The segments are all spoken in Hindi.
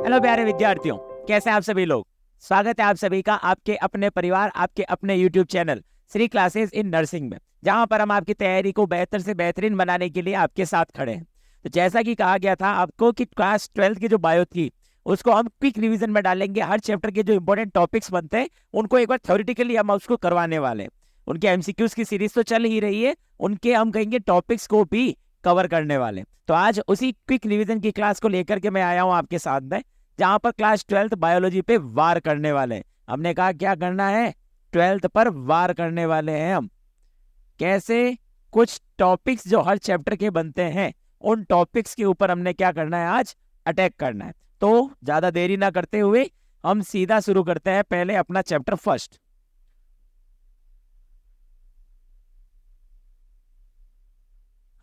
हेलो प्यारे विद्यार्थियों, कैसे हैं आप सभी लोग। स्वागत है आप सभी का आपके अपने परिवार, आपके अपने YouTube channel Shri classes in nursing में, जहां पर हम आपकी तैयारी को बेहतर से बेहतरीन बनाने के लिए आपके साथ खड़े हैं। तो जैसा कि कहा गया था आपको कि क्लास 12th की जो बायो थी उसको हम क्विक रिवीजन में डालेंगे। हर चैप्टर के जो इंपॉर्टेंट टॉपिक्स बनते हैं उनको एक बार थ्योरेटिकली हम उसको करवाने वाले हैं। उनके एमसीक्यूज की सीरीज तो चल ही रही है, उनके हम कहेंगे टॉपिक्स को भी कवर करने वाले। तो आज उसी क्विक रिवीजन की क्लास को लेकर के मैं आया हूं आपके साथ में, जहां पर क्लास 12th बायोलॉजी पे वार करने वाले हैं। हमने कहा क्या करना है, 12th पर वार करने वाले हैं हम। कैसे? कुछ टॉपिक्स जो हर चैप्टर के बनते हैं उन टॉपिक्स के ऊपर हमने क्या करना है, आज अटैक करना है। तो ज्यादा देरी ना करते हुए हम सीधा शुरू करते हैं पहले अपना चैप्टर फर्स्ट।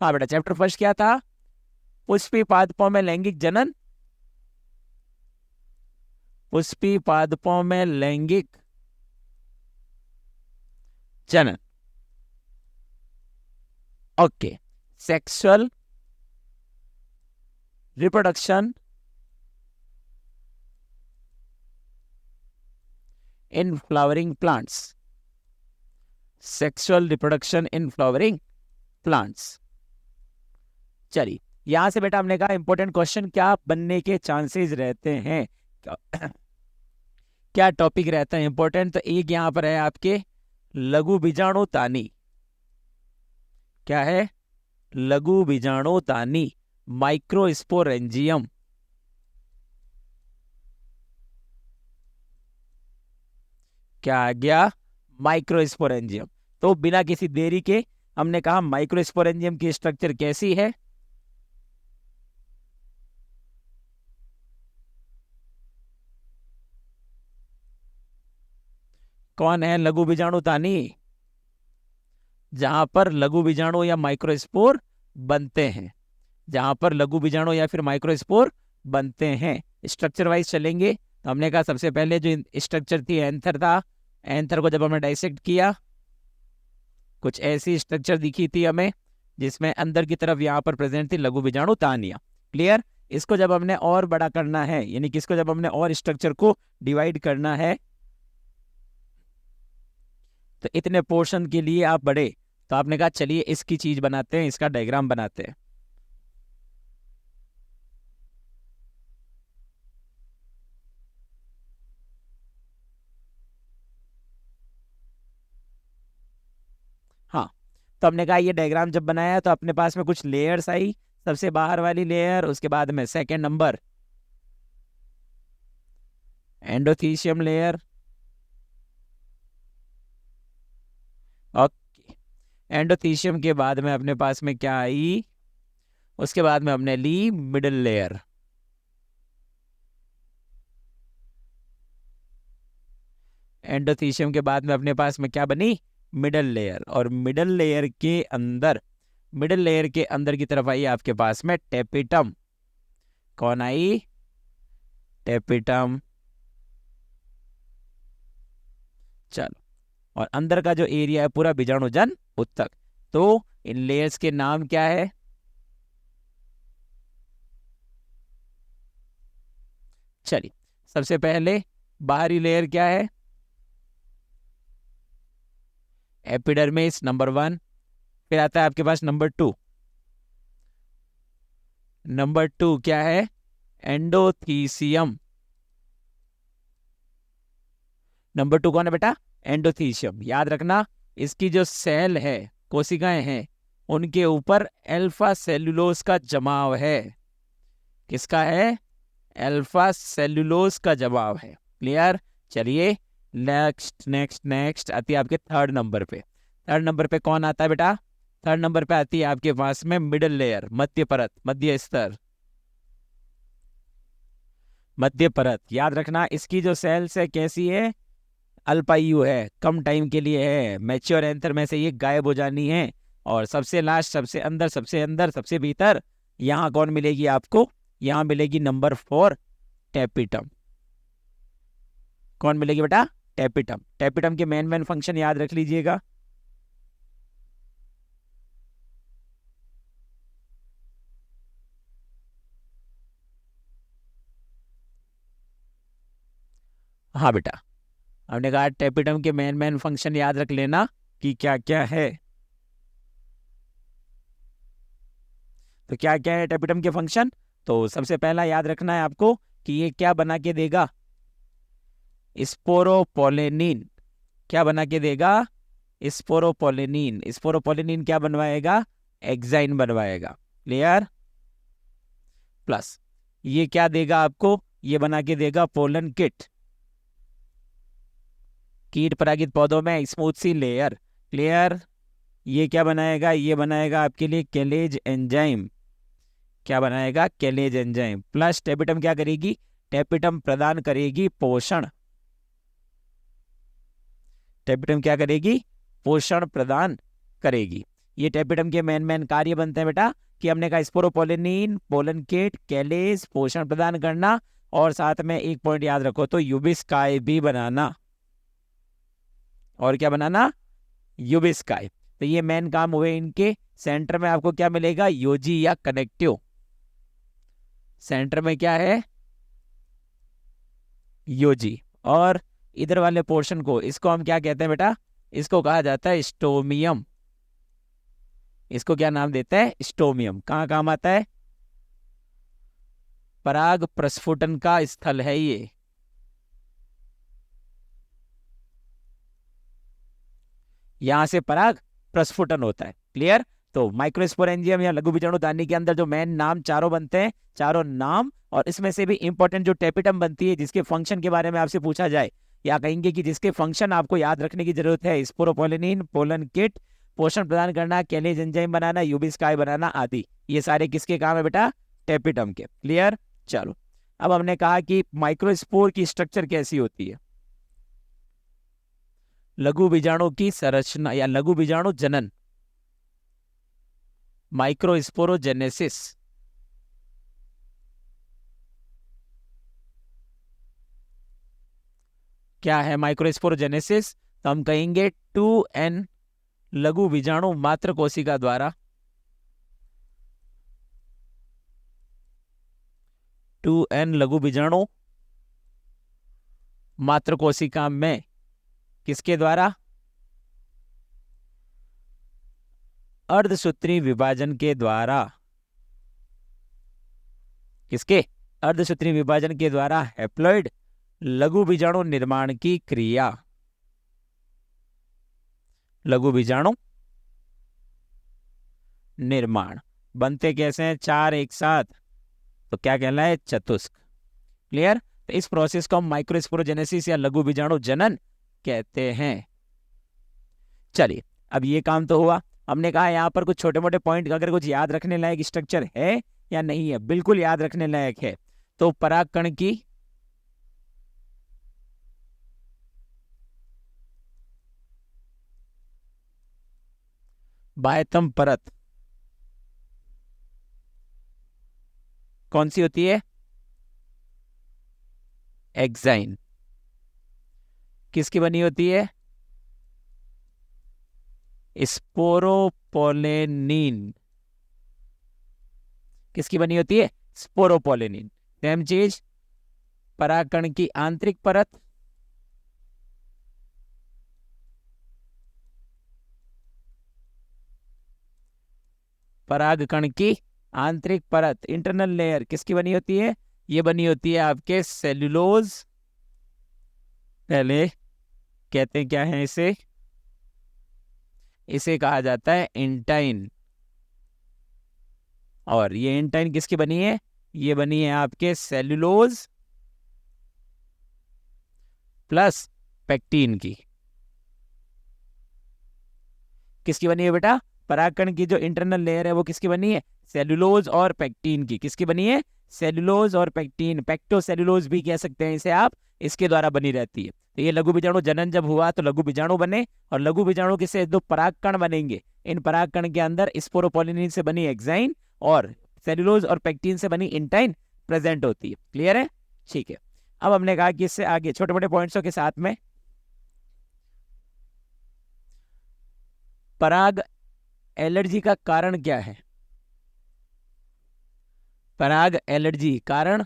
हाँ बेटा, चैप्टर फर्स्ट क्या था? पुष्पी पादपों में लैंगिक जनन। पुष्पी पादपों में लैंगिक जनन। Okay. Sexual reproduction in flowering plants. Sexual reproduction in flowering plants. चलिए, यहां से बेटा हमने कहा इंपॉर्टेंट क्वेश्चन क्या बनने के चांसेस रहते हैं, क्या टॉपिक रहता है इंपॉर्टेंट। तो एक यहां पर है आपके लघु बीजाणु तानी। क्या है? लघु बीजाणु तानी, माइक्रोस्पोरेंजियम। क्या आ गया? माइक्रोस्पोरेंजियम। तो बिना किसी देरी के हमने कहा माइक्रोस्पोरेंजियम की स्ट्रक्चर कैसी है। कौन है लघु बीजाणु तानी? जहां पर लघु बीजाणु या माइक्रोस्पोर बनते हैं, जहां पर लघु बीजाणु या फिर माइक्रोस्पोर बनते हैं। स्ट्रक्चर वाइज चलेंगे तो हमने कहा सबसे पहले जो स्ट्रक्चर थी एंथर था। एंथर को जब हमने डाइसेक्ट किया, कुछ ऐसी स्ट्रक्चर दिखी थी हमें जिसमें अंदर की तरफ यहाँ पर प्रेजेंट थी लघु बीजाणु तानिया। क्लियर? इसको जब हमने और बड़ा करना है, यानी कि इसको जब हमने और स्ट्रक्चर को डिवाइड करना है, तो इतने पोर्शन के लिए आप बड़े, तो आपने कहा चलिए इसकी चीज बनाते हैं, इसका डायग्राम बनाते हैं। हाँ, तो हमने कहा ये डायग्राम जब बनाया तो अपने पास में कुछ लेयर्स आई। सबसे बाहर वाली लेयर, उसके बाद में second number endothecium layer. Okay. Endothecium के बाद में अपने पास में क्या आई? उसके बाद में हमने ली मिडिल लेयर। एंडोथीशियम के बाद में अपने पास में क्या बनी? Middle layer. और मिडल लेयर के अंदर की तरफ आई आपके पास में टेपिटम। कौन आई? टेपिटम। चलो, और अंदर का जो एरिया है पूरा बीजाणुजन उत्तक। तो इन लेयर्स के नाम क्या है? चलिए, सबसे पहले बाहरी लेयर क्या है? Epidermis number 1। फिर आता है आपके पास नंबर 2। नंबर 2 क्या है? एंडोथीसियम। नंबर 2 कौन है बेटा? एंडोथीसियम। याद रखना, इसकी जो सेल है, कोशिकाएं हैं, उनके ऊपर अल्फा सेल्यूलोज का जमाव है। किसका है? अल्फा सेल्यूलोज का जमाव है। क्लियर? चलिए, नेक्स्ट नेक्स्ट नेक्स्ट आती है आपके थर्ड नंबर पे। थर्ड नंबर पे कौन आता है बेटा? थर्ड नंबर पे आती है आपके पास में मिडिल लेयर, मध्य परत, मध्य स्तर। मध्य परत, याद रखना इसकी जो सेल्स है कैसी है? अल्पायु है, कम टाइम के लिए है, मैच्योर एंथर में से ये गायब हो जानी है। और सबसे लास्ट, सबसे अंदर, सबसे अंदर, सबसे भीतर, यहाँ कौन मिलेगी आपको? यहाँ मिलेगी नंबर 4, टेपिटम। कौन मिलेगी बेटा? टेपिटम। टेपिटम के मेन मेन फंक्शन याद रख लीजिएगा। हाँ बेटा, हमने कहा टेपिटम के मेन फंक्शन याद रख लेना कि क्या क्या है। तो क्या क्या है टेपिटम के फंक्शन? तो सबसे पहला याद रखना है आपको कि ये क्या बना के देगा, स्पोरोपोलेनिन। क्या बना के देगा? स्पोरोपोलेनिन। स्पोरोपोलेनिन क्या बनवाएगा? एग्जाइन बनवाएगा। क्लियर? प्लस ये क्या देगा आपको? ये बना के देगा पोलन किट। कीट परागित पौधों में स्मूथ सी लेयर। क्लियर? ये क्या बनाएगा? ये बनाएगा आपके लिए केलेज एंजाइम। क्या बनाएगा? केलेज एंजाइम। प्लस टेपिटम क्या करेगी? टेपिटम प्रदान करेगी पोषण। टेपिटम क्या करेगी? पोषण प्रदान करेगी। ये टेपिटम के मेन कार्य बनते हैं बेटा, कि हमने कहा स्पोरोपोलिनिन, पोलन किट, कैलेज, पोषण प्रदान करना, और साथ में एक पॉइंट याद रखो तो यूबिस्काई भी बनाना। और क्या बनाना? यूबिस्काई। तो ये मेन काम हुए इनके। सेंटर में आपको क्या मिलेगा? योजी या कनेक्टिव। सेंटर में क्या है? योजी। और इधर वाले पोर्शन को, इसको हम क्या कहते हैं बेटा? इसको कहा जाता है स्टोमियम। इसको क्या नाम देता है? स्टोमियम। कहाँ काम आता है? पराग प्रस्फुटन का स्थल है ये। यहां से पराग प्रस्फुटन होता है। क्लियर? तो माइक्रोस्पोरेंजियम या लघु बीजाणु दानी के अंदर जो मेन नाम चारों बनते हैं, चारों नाम, और इसमें से भी इंपॉर्टेंट जो टेपिटम बनती है, जिसके फंक्शन के बारे में आपसे पूछा जाए, या कहेंगे कि जिसके फंक्शन आपको याद रखने की जरूरत है, स्पोरोपोलिनिन, पोलन किट, पोषण प्रदान करना, कैलेज एंजाइम बनाना, यूबिस्काई बनाना आदि, ये सारे किसके काम है बेटा? टेपिटम के। क्लियर? चलो, अब हमने कहा कि माइक्रोस्पोर की स्ट्रक्चर कैसी होती है। लघु बीजाणु की संरचना या लघु बीजाणु जनन, माइक्रोस्पोरोजेनेसिस। क्या है माइक्रोस्पोरोजेनेसिस? तो हम कहेंगे 2n लघु बीजाणु मात्र कोशिका द्वारा, 2n लघु बीजाणु मात्र कोशिका में किसके द्वारा? अर्धसूत्री विभाजन के द्वारा। किसके? अर्धसूत्री विभाजन के द्वारा हैप्लॉइड लघु बीजाणु निर्माण की क्रिया। लघु बीजाणु निर्माण बनते कैसे हैं? 4 एक साथ, तो क्या कहना है? चतुष्क। क्लियर? तो इस प्रोसेस को हम माइक्रोस्पोरोजेनेसिस या लघु बीजाणु जनन कहते हैं। चलिए, अब ये काम तो हुआ। हमने कहा यहाँ पर कुछ छोटे मोटे पॉइंट, अगर कुछ याद रखने लायक स्ट्रक्चर है या नहीं है। बिल्कुल याद रखने लायक है। तो परागकण की बाह्यतम परत कौन सी होती है? एक्साइन। किसकी बनी होती है? स्पोरोपोलेनिन। किसकी बनी होती है? स्पोरोपोलेनिन। सेम चीज, परागकण की आंतरिक परत, परागकण की आंतरिक परत, इंटरनल लेयर किसकी बनी होती है? ये बनी होती है आपके सेल्यूलोज। पहले कहते हैं क्या है इसे? इसे कहा जाता है इंटाइन। और ये इंटाइन किसकी बनी है? ये बनी है आपके सेल्यूलोज प्लस पेक्टीन की। किसकी बनी है बेटा? परागकण की जो इंटरनल लेयर है वो किसकी बनी है? सेल्यूलोज और पेक्टीन की। किसकी बनी है? सेल्यूलोज और पेक्टीन, पेक्टोसेल्यूलोज भी कह सकते हैं इसे आप, इसके द्वारा बनी रहती है। तो ये लघु बीजाणु जनन जब हुआ तो लघु बीजाणु बने, और लघु बीजाणु किसे? दो परागकण बनेंगे। इन परागकण के अंदर स्पोरोपोलिनिन से बनी एक्साइन और सेल्यूलोज और पेक्टीन से बनी इंटाइन प्रेजेंट होती है। क्लियर है? ठीक है। अब हमने कहा कि इससे आगे छोटे मोटे पॉइंट्सों के साथ में पराग एलर्जी का कारण क्या है? पराग एलर्जी कारण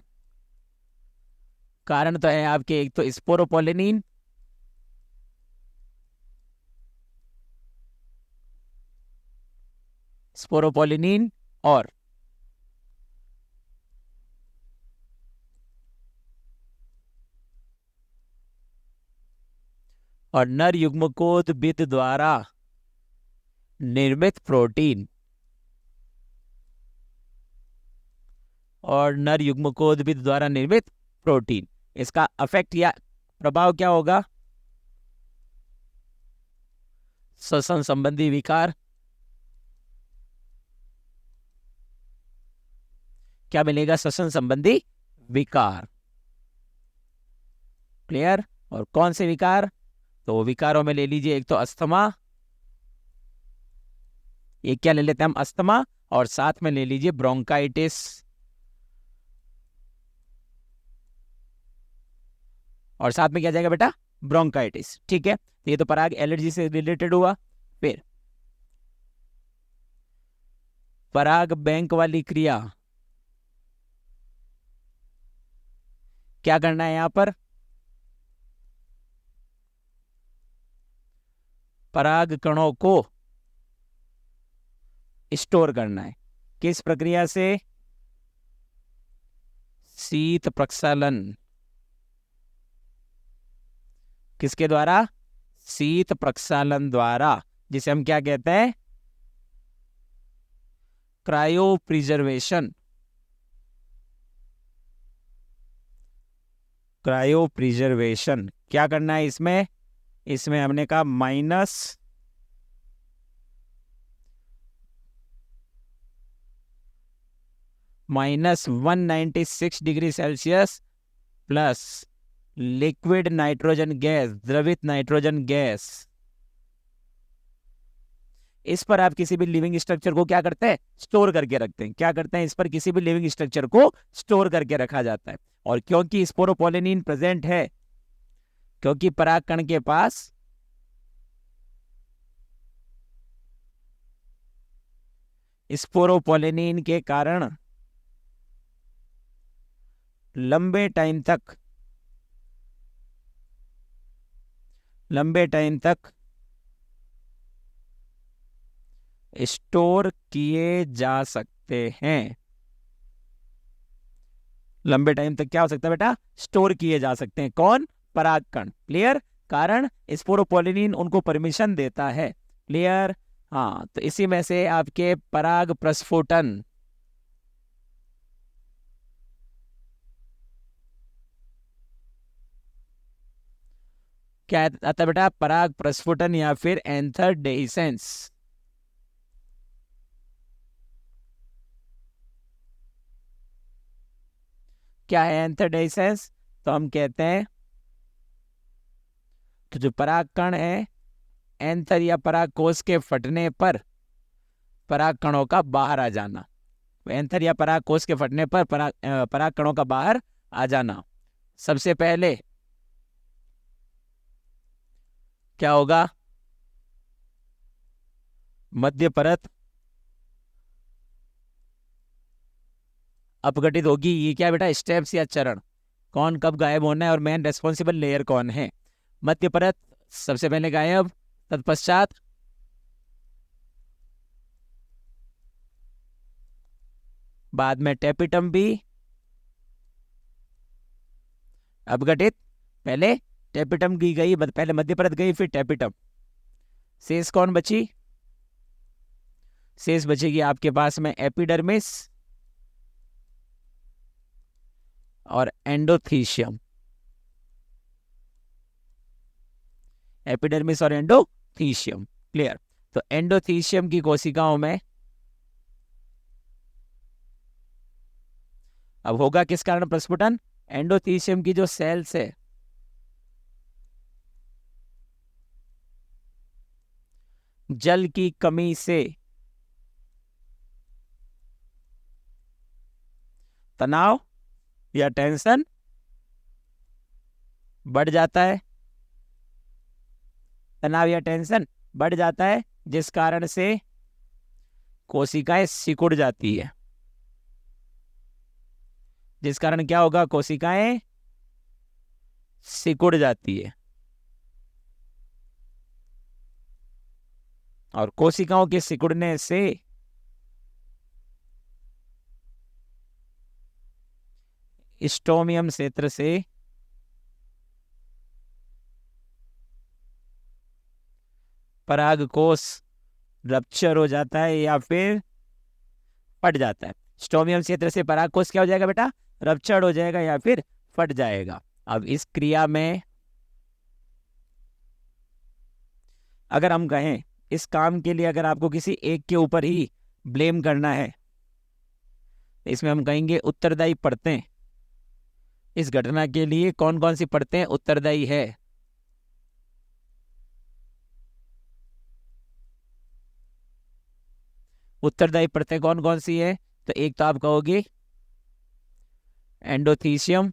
कारण तो है आपके एक तो स्पोरोपोलिनिन, स्पोरोपोलिनिन और नर युग्मकोद्भिद द्वारा निर्मित प्रोटीन, और नर युग्मकोद्भिद द्वारा निर्मित प्रोटीन, इसका अफेक्ट या प्रभाव क्या होगा? श्वसन संबंधी विकार। क्या मिलेगा? श्वसन संबंधी विकार। क्लियर? और कौन से विकार? तो विकारों में ले लीजिए एक तो अस्थमा, एक क्या ले लेते हैं हम? अस्थमा, और साथ में ले लीजिए ब्रोंकाइटिस, और साथ में क्या जाएगा बेटा? ब्रोंकाइटिस। ठीक है, ये तो पराग एलर्जी से रिलेटेड हुआ। फिर पराग बैंक वाली क्रिया, क्या करना है यहां पर? पराग कणों को स्टोर करना है। किस प्रक्रिया से? शीत प्रक्षालन। किसके द्वारा? शीत प्रक्षालन द्वारा, जिसे हम क्या कहते हैं? Cryo preservation. क्रायो प्रिजर्वेशन क्या करना है इसमें? इसमें हमने कहा -196 degree Celsius plus liquid nitrogen gas, द्रवित नाइट्रोजन गैस। इस पर आप किसी भी लिविंग स्ट्रक्चर को क्या करते हैं? स्टोर करके रखते हैं। क्या करते हैं? इस पर किसी भी लिविंग स्ट्रक्चर को स्टोर करके रखा जाता है। और क्योंकि स्पोरोपोलिनिन प्रेजेंट है, क्योंकि परागकण के पास स्पोरोपोलिनिन के कारण लंबे टाइम तक स्टोर किए जा सकते हैं। लंबे टाइम तक क्या हो सकता है बेटा? स्टोर किए जा सकते हैं। कौन? परागकण। क्लियर? कारण स्पोरोपोलिनिन उनको परमिशन देता है। क्लियर? हाँ, तो इसी में से आपके पराग प्रस्फुटन, क्या आता है बेटा? पराग प्रस्फुटन या फिर एंथर डेhiscence। क्या है एंथर डेhiscence? तो हम कहते हैं कि जो परागकण है, एंथर या पराग कोष के फटने पर पराग कणों का बाहर आ जाना। एंथर या पराग कोष के फटने पर पराग कणों का बाहर आ जाना। सबसे पहले क्या होगा? मध्य परत अपघटित होगी। ये क्या बेटा? स्टेप्स या चरण। कौन कब गायब होना है और मेन रेस्पॉन्सिबल लेयर कौन है? मध्य परत सबसे पहले गायब, तत्पश्चात बाद में टेपिटम भी अपघटित। पहले टेपिटम की गई, पहले मध्य परत गई, फिर टेपिटम। शेष कौन बची? शेष बचेगी आपके पास में एपिडर्मिस और एंडोथीशियम। एपिडर्मिस और एंडोथीशियम। क्लियर? तो एंडोथीशियम की कोशिकाओं में अब होगा किस कारण प्रस्फुटन? एंडोथीशियम की जो सेल्स है, जल की कमी से तनाव या टेंशन बढ़ जाता है। तनाव या टेंशन बढ़ जाता है, जिस कारण से कोशिकाएं सिकुड़ जाती है। जिस कारण क्या होगा? कोशिकाएं सिकुड़ जाती है, और कोशिकाओं के सिकुड़ने से स्टोमियम क्षेत्र से परागकोश रप्चर हो जाता है या फिर फट जाता है। स्टोमियम क्षेत्र से परागकोश क्या हो जाएगा बेटा? रप्चर हो जाएगा या फिर फट जाएगा। अब इस क्रिया में अगर हम कहें, इस काम के लिए अगर आपको किसी एक के ऊपर ही ब्लेम करना है, इसमें हम कहेंगे उत्तरदायी परतें। इस घटना के लिए कौन कौन सी परतें उत्तरदायी है? उत्तरदायी परतें कौन कौन सी है? तो एक तो आप कहोगे एंडोथीशियम,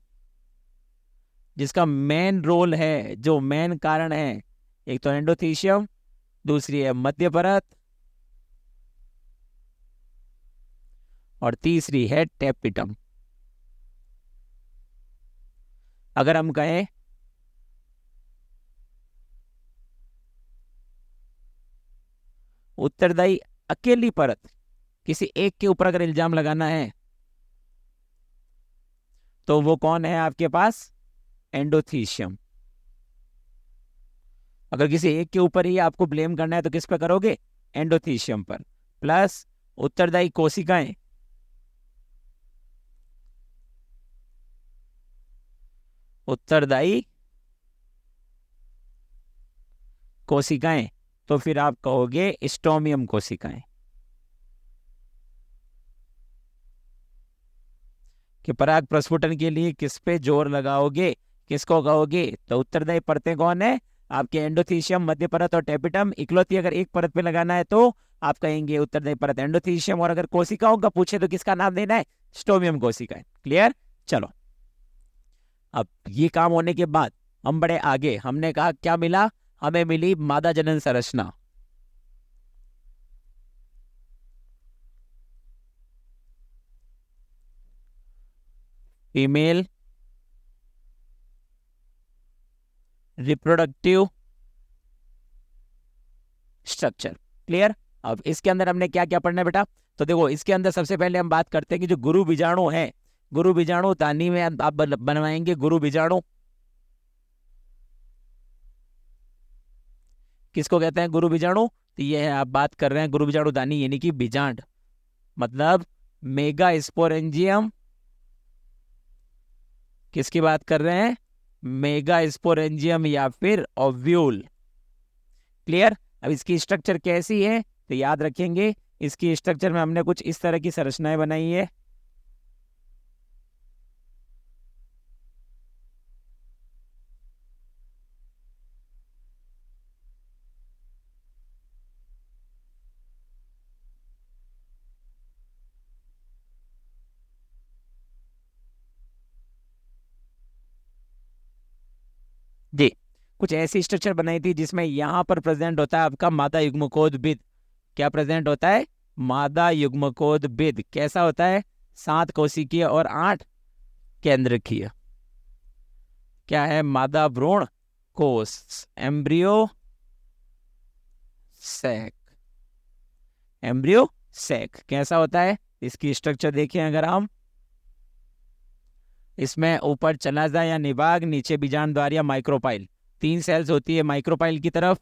जिसका मेन रोल है, जो मेन कारण है, एक तो एंडोथीशियम, दूसरी है मध्य परत, और तीसरी है टेपिटम। अगर हम कहें उत्तरदायी अकेली परत, किसी एक के ऊपर अगर इल्जाम लगाना है, तो वो कौन है आपके पास? एंडोथीशियम। अगर किसी एक के ऊपर ही आपको ब्लेम करना है तो किस पर करोगे? एंडोथीशियम पर। प्लस उत्तरदायी कोशिकाएं, उत्तरदायी कोशिकाएं, तो फिर आप कहोगे स्टोमियम कोशिकाएं। कि पराग प्रस्फुटन के लिए किस पे जोर लगाओगे, किसको कहोगे? तो उत्तरदायी परतें कौन है? आपके एंडोथीशियम, मध्य परत और टेपिटम। इकलौती अगर एक परत पे लगाना है तो आप कहेंगे उत्तरदायी परत एंडोथीशियम, और अगर कोशिकाओं का पूछे तो किसका नाम देना है? स्टोमियम कोशिकाएं। क्लियर? चलो, अब ये काम होने के बाद हम बड़े आगे। हमने कहा क्या मिला? हमें मिली मादा जनन संरचना। Female reproductive structure. क्लियर? अब इसके अंदर हमने क्या क्या पढ़ना है बेटा? तो देखो, इसके अंदर सबसे पहले हम बात करते हैं कि जो गुरु बीजाणु है, गुरु बीजाणु तानी में आप बनवाएंगे गुरु बीजाणु। किसको कहते हैं गुरु बीजाणु? तो ये है, आप बात कर रहे हैं गुरु बीजाणु दानी यानी कि बीजांड, मतलब मेगा स्पोरेंजियम। किसकी बात कर रहे हैं? मेगा स्पोरेंजियम या फिर ओव्यूल। क्लियर? अब इसकी स्ट्रक्चर कैसी है तो याद रखेंगे, इसकी स्ट्रक्चर में हमने कुछ इस तरह की संरचनाएं बनाई है। जी, कुछ ऐसी स्ट्रक्चर बनाई थी जिसमें यहां पर प्रेजेंट होता है आपका मादा युग्मकोद्भिद। क्या प्रेजेंट होता है? मादा युग्मकोद्भिद। कैसा होता है? 7 कोशिकीय और 8 केंद्रकीय। क्या है? मादा भ्रूण कोष, एम्ब्रियो सैक। एम्ब्रियो सैक कैसा होता है? इसकी स्ट्रक्चर देखें अगर हम, इसमें ऊपर चनाजा या निबाग, नीचे बीजांड द्वार या माइक्रोपाइल। 3 सेल्स होती है माइक्रोपाइल की तरफ,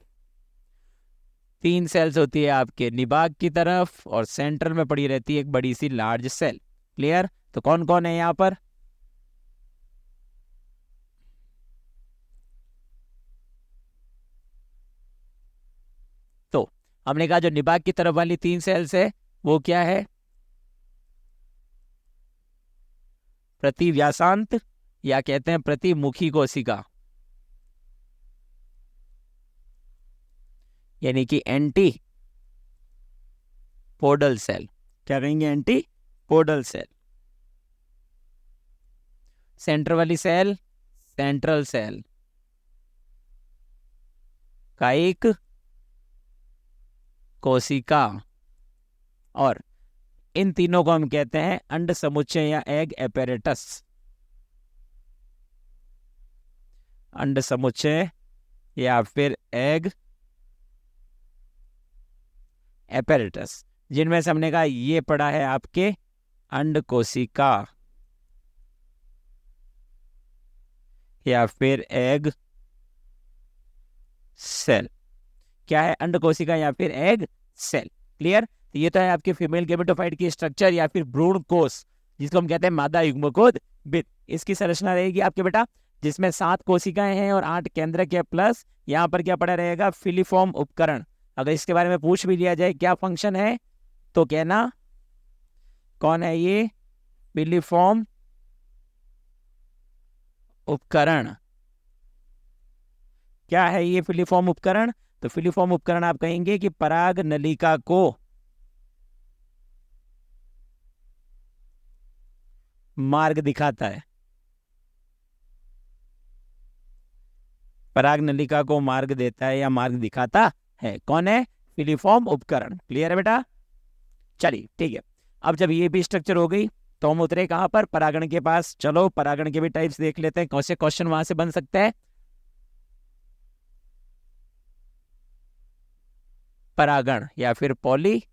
3 सेल्स होती है आपके निबाग की तरफ, और सेंटर में पड़ी रहती है एक बड़ी सी लार्ज सेल। क्लियर? तो कौन कौन है यहां पर? तो हमने कहा जो निबाग की तरफ वाली 3 सेल्स है वो क्या है? प्रतिव्यासांत या कहते हैं प्रतिमुखी कोशिका, यानी कि एंटी पोडल सेल। क्या कहेंगे? Antipodal cell. सेंटर वाली सेल सेंट्रल सेल, कायिक कोशिका, और इन तीनों को हम कहते हैं अंड समुच्चय या एग एपेरेटस। अंड समुच्चय या फिर एग एपेरेटस, जिनमें से हमने कहा ये पड़ा है आपके अंड कोशिका या फिर एग सेल। क्या है? अंड कोशिका या फिर एग सेल। क्लियर? तो ये तो है आपके फीमेल गेमेटोफाइट की स्ट्रक्चर या फिर भ्रूण कोश, जिसको हम कहते हैं मादा युग्मकोद भित्ति। इसकी संरचना रहेगी आपके बेटा, जिसमें 7 कोशिकाएं हैं और 8 केंद्रक है, प्लस यहाँ पर क्या पड़ा रहेगा? फिलीफॉर्म उपकरण। अगर इसके बारे में पूछ भी लिया जाए क्या फंक्शन है, तो कहना कौन है ये? फिलीफॉर्म उपकरण। क्या है ये फिलीफॉर्म उपकरण? तो फिलीफॉर्म उपकरण आप कहेंगे कि पराग नलिका को मार्ग दिखाता है। पराग नलिका को मार्ग देता है या मार्ग दिखाता है। कौन है? फिलीफॉर्म उपकरण। क्लियर है बेटा? चलिए ठीक है। अब जब ये भी स्ट्रक्चर हो गई तो हम उतरे कहां पर? परागण के पास। चलो परागण के भी टाइप्स देख लेते हैं, कौन से क्वेश्चन वहां से बन सकता है। परागण या फिर पॉलिनेशन।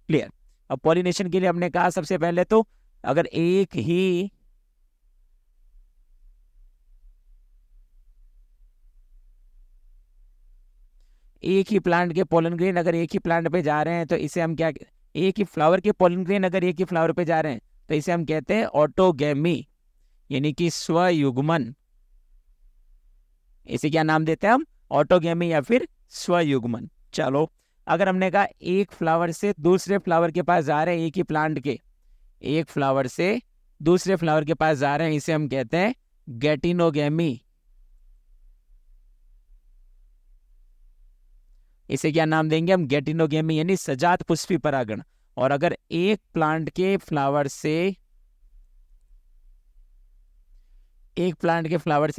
क्लियर? अब पॉलिनेशन के लिए हमने कहा सबसे पहले तो अगर एक ही प्लांट के पोलन ग्रेन अगर एक ही प्लांट पे जा रहे हैं तो इसे हम क्या, एक ही फ्लावर के पोलन ग्रेन अगर एक ही फ्लावर पे जा रहे हैं तो इसे हम कहते हैं ऑटोगेमी, यानी कि स्वयुग्मन। इसे क्या नाम देते हैं हम? ऑटोगेमी या फिर स्वयुग्मन। चलो अगर हमने कहा एक फ्लावर से दूसरे फ्लावर के पास जा रहे हैं, एक ही प्लांट के एक फ्लावर से दूसरे फ्लावर के पास जा रहे हैं, इसे हम कहते हैं गेटिनोगेमी। इसे क्या नाम देंगे हम? गेटिनोगेमी, यानी सजात पुष्पी परागण। और अगर एक प्लांट के फ्लावर से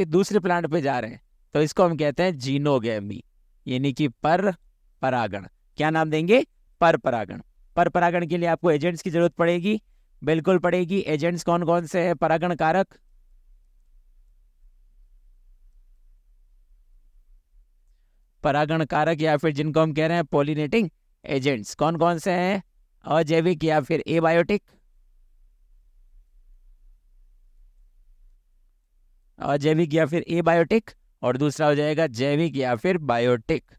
दूसरे प्लांट पे जा रहे हैं तो इसको हम कहते हैं जीनोगेमी, यानी कि पर परागण। क्या नाम देंगे? पर परागण। पर परागण के लिए आपको एजेंट्स की जरूरत पड़ेगी, बिल्कुल पड़ेगी। एजेंट्स कौन कौन से हैं? परागण कारक, परागण कारक या फिर जिनको हम कह रहे हैं पॉलिनेटिंग एजेंट्स, कौन कौन से हैं? अजैविक या फिर एबायोटिक, अजैविक या फिर एबायोटिक, और दूसरा हो जाएगा जैविक या फिर बायोटिक।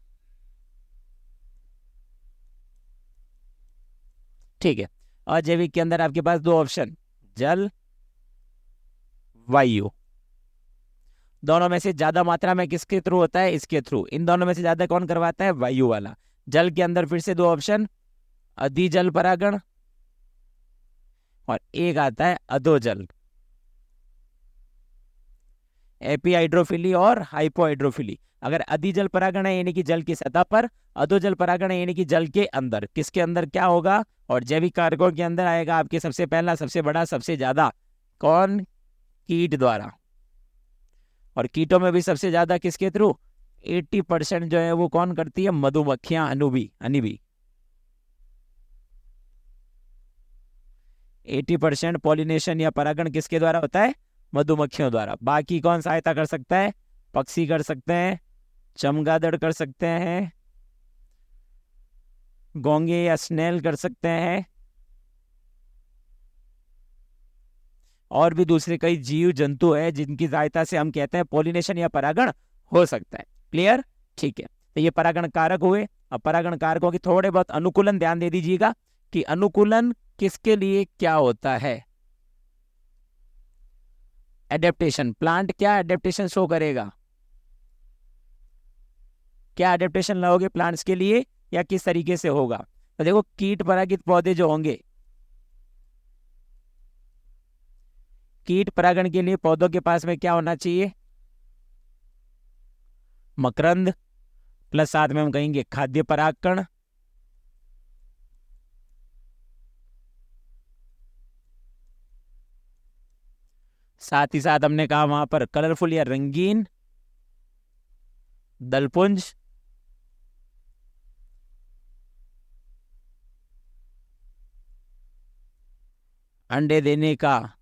ठीक है। अजैविक के अंदर आपके पास 2 ऑप्शन, जल वायु। दोनों में से ज्यादा मात्रा में किसके थ्रू होता है? इसके थ्रू। इन दोनों में से ज्यादा कौन करवाता है? वायु वाला। जल के अंदर फिर से 2 ऑप्शन, अधिजल परागण और एक आता है अधोजल, एपीहाइड्रोफिली और हाइपोहाइड्रोफिली। अगर अधिजल परागण है यानी कि जल की सतह पर, अधोजल परागण है यानी कि जल के अंदर। किसके अंदर क्या होगा? और जैविक कारकों के अंदर आएगा आपके सबसे पहला, सबसे बड़ा, सबसे ज्यादा कौन? कीट द्वारा। और कीटों में भी सबसे ज्यादा किसके थ्रू? 80% जो है वो कौन करती है? मधुमक्खियां, अनुबी, अनिबी। 80% पॉलिनेशन या परागण किसके द्वारा होता है? मधुमक्खियों द्वारा। बाकी कौन सहायता कर सकता है? पक्षी कर सकते हैं, चमगादड़ कर सकते हैं, गोंगे या स्नेल कर सकते हैं, और भी दूसरे कई जीव जंतु है जिनकी सहायता से हम कहते हैं पॉलिनेशन या परागण हो सकता है। क्लियर? ठीक है। तो ये परागण कारक हुए। अब परागण कारकों की थोड़े बहुत अनुकूलन ध्यान दे दीजिएगा कि अनुकूलन किसके लिए क्या होता है? एडेप्टेशन। प्लांट क्या एडेप्टेशन शो करेगा? क्या एडेप्टेशन लाओगे प्लांट्स के लिए या किस तरीके से होगा? तो देखो कीट परागित पौधे जो होंगे, कीट परागण के लिए पौधों के पास में क्या होना चाहिए? मकरंद, प्लस साथ में हम कहेंगे खाद्य परागकण, साथ ही साथ हमने कहा वहां पर कलरफुल या रंगीन दलपुंज, अंडे देने का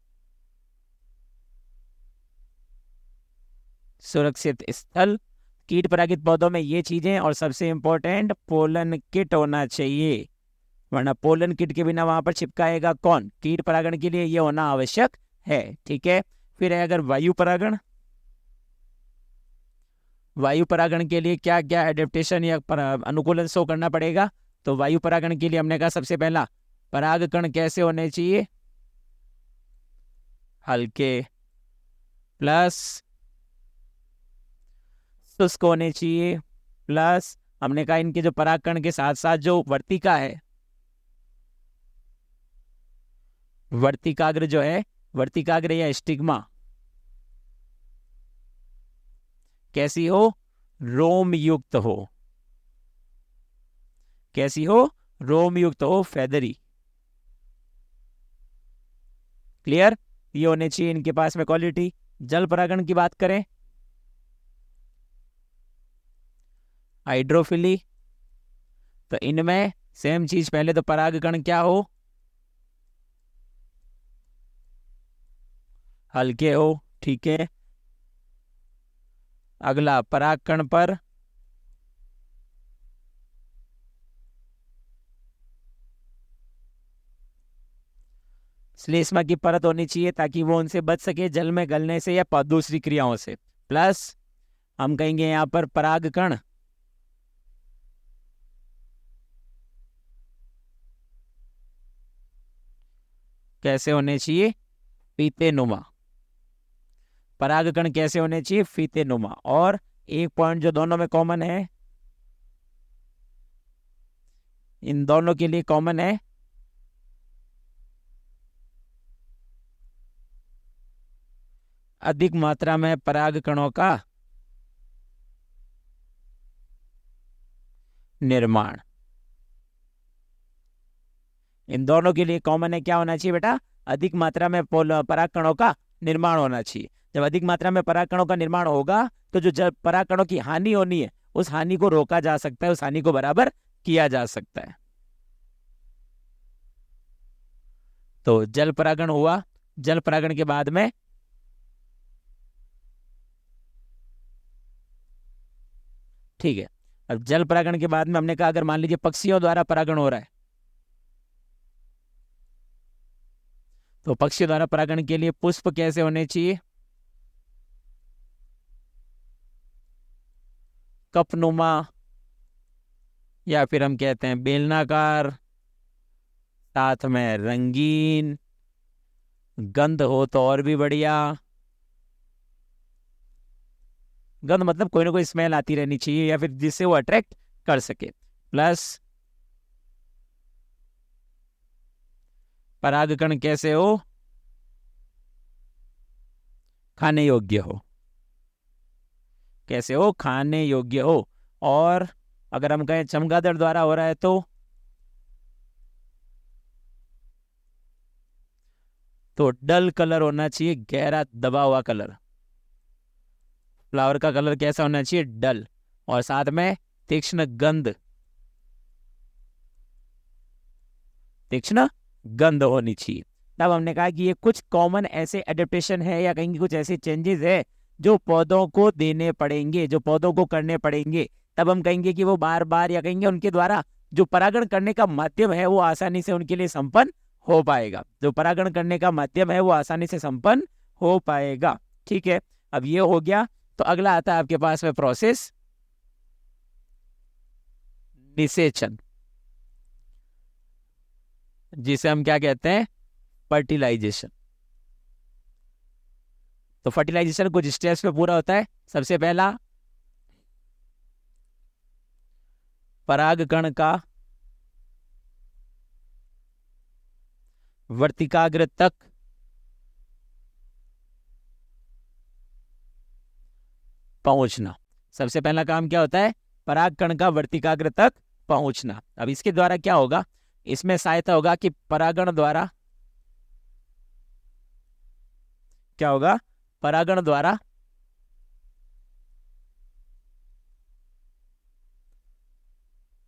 सुरक्षित स्थल। कीट परागित पौधों में ये चीजें, और सबसे इंपॉर्टेंट पोलन किट होना चाहिए, वरना पोलन किट के बिना वहां पर चिपकाएगा कौन? कीट परागण के लिए ये होना आवश्यक है। ठीक है, फिर है अगर वायु परागण। वायु परागण के लिए क्या क्या एडेप्टेशन या अनुकूलन शो करना पड़ेगा? तो वायु परागण के लिए हमने कहा सबसे पहला, परागकण कैसे होने चाहिए? हल्के प्लस शुष्क होने चाहिए, प्लस हमने कहा इनके जो परागकण के साथ साथ जो वर्तिका है, वर्तिकाग्र जो है, वर्तिकाग्र या स्टिग्मा कैसी हो? रोम युक्त हो। कैसी हो? रोम युक्त हो, फेदरी। क्लियर? ये होने चाहिए इनके पास में क्वालिटी। जल परागण की बात करें, हाइड्रोफिली, तो इनमें सेम चीज, पहले तो परागकण क्या हो? हल्के हो। ठीक है, अगला परागकण पर श्लेष्मा की परत होनी चाहिए ताकि वो उनसे बच सके जल में गलने से या दूसरी क्रियाओं से। प्लस हम कहेंगे यहां पर परागकण कैसे होने चाहिए? फीते नुमा। परागकण कैसे होने चाहिए? फीते नुमा। और एक पॉइंट जो दोनों में कॉमन है, इन दोनों के लिए कॉमन है, अधिक मात्रा में परागकणों का निर्माण। इन दोनों के लिए कॉमन है, क्या होना चाहिए बेटा? अधिक मात्रा में परागकणों का निर्माण होना चाहिए। जब अधिक मात्रा में परागकणों का निर्माण होगा तो जो परागकणों की हानि होनी है, उस हानि को रोका जा सकता है, उस हानि को बराबर किया जा सकता है। तो जल परागण हुआ। जल परागण के बाद में ठीक है, अब जल परागण के बाद में हमने कहा अगर मान लीजिए पक्षियों द्वारा परागण हो रहा है, तो पक्षियों द्वारा परागण के लिए पुष्प कैसे होने चाहिए? कपनुमा, या फिर हम कहते हैं बेलनाकार, साथ में रंगीन, गंध हो तो और भी बढ़िया। गंध मतलब कोई ना कोई स्मेल आती रहनी चाहिए, या फिर जिससे वो अट्रैक्ट कर सके। प्लस परागकण कैसे हो? खाने योग्य हो। कैसे हो? खाने योग्य हो। और अगर हम कहें चमगादड़ द्वारा हो रहा है तो डल कलर होना चाहिए, गहरा दबा हुआ कलर। फ्लावर का कलर कैसा होना चाहिए? डल। और साथ में तीक्ष्ण गंध, तीक्ष्ण गंध होनी चाहिए। तब हमने कहा कि ये कुछ कॉमन ऐसे एडेप्टेशन है, या कहेंगे कुछ ऐसे चेंजेस है जो पौधों को देने पड़ेंगे, जो पौधों को करने पड़ेंगे। तब हम कहेंगे कि वो बार बार, या कहेंगे उनके द्वारा जो परागण करने का माध्यम है वो आसानी से उनके लिए संपन्न हो पाएगा। जो परागण करने का माध्यम है वो आसानी से संपन्न हो पाएगा। ठीक है, अब ये हो गया। तो अगला आता है आपके पास में प्रोसेस निषेचन, जिसे हम क्या कहते हैं? फर्टिलाइजेशन। तो फर्टिलाइजेशन कुछ स्टेप्स पे पूरा होता है। सबसे पहला, परागकण का वर्तिकाग्र तक पहुंचना। सबसे पहला काम क्या होता है? परागकण का वर्तिकाग्र तक पहुंचना। अब इसके द्वारा क्या होगा? इसमें सहायता होगा कि परागण द्वारा क्या होगा? परागण द्वारा